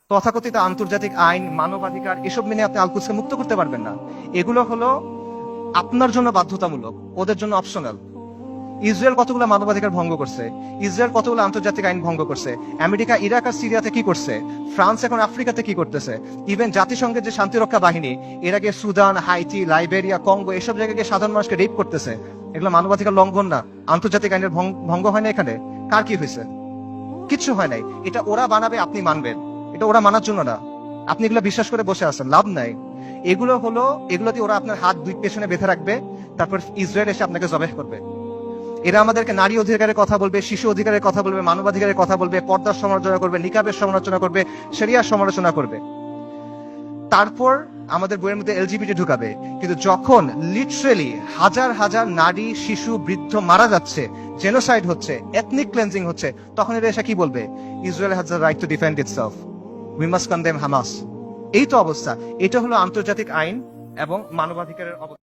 তথাকথিত আন্তর্জাতিক আইন, মানবাধিকার এসব মেনে আপনি আল-কুদসকে মুক্ত করতে পারবেন না। এগুলো হলো আপনার জন্য বাধ্যতামূলক, ওদের জন্য অপশনাল। ইসরায়েল কতগুলো মানবাধিকার ভঙ্গ করছে, ইসরায়েল কতগুলো আন্তর্জাতিক আইন ভঙ্গ করছে, আমেরিকা ইরাক আর সিরিয়াতে কি করছে, ফ্রান্স এখন আফ্রিকাতে কি করতেছে, ইভেন জাতিসংঘের যে শান্তিরক্ষা বাহিনী এর আগে সুদান, হাইতি, লাইবেরিয়া, কঙ্গো এসব জায়গায় গিয়ে সাধারণ মানুষকে রেপ করতেছে। এগুলো মানবাধিকার লঙ্ঘন না? আন্তর্জাতিক আইনের ভঙ্গ হয় না এখানে? কার কি হয়েছে? কিচ্ছু হয় নাই। এটা ওরা বানাবে, আপনি মানবেন। এটা ওরা মানার জন্য না। আপনি এগুলো বিশ্বাস করে বসে আছেন, লাভ নাই। এগুলোতে ওরা আপনার হাত দুই পেছনে বেঁধে রাখবে, তারপর ইসরায়েল এসে আপনাকে জবাহ করবে। এরা আমাদেরকে নারী অধিকারের কথা বলবে, শিশু অধিকারের কথা বলবে, মানবাধিকারের কথা বলবে, পর্দার সমালোচনা করবে, নিকাবের সমালোচনা করবে, শরিয়ার সমালোচনা করবে। তারপর আমাদের বইয়ের মধ্যে এলজিবিটি ঢুকাবে। কিন্তু যখন লিটারেলি হাজার হাজার নারী, শিশু, বৃদ্ধ মারা যাচ্ছে, জেনোসাইড হচ্ছে, এথনিক ক্লেন্সিং হচ্ছে, তখন এরা এসে কি বলবে? Israel has the right to defend itself, we must condemn Hamas. এই তো অবস্থা। এটা হলো আন্তর্জাতিক আইন এবং মানবাধিকারের অবস্থা।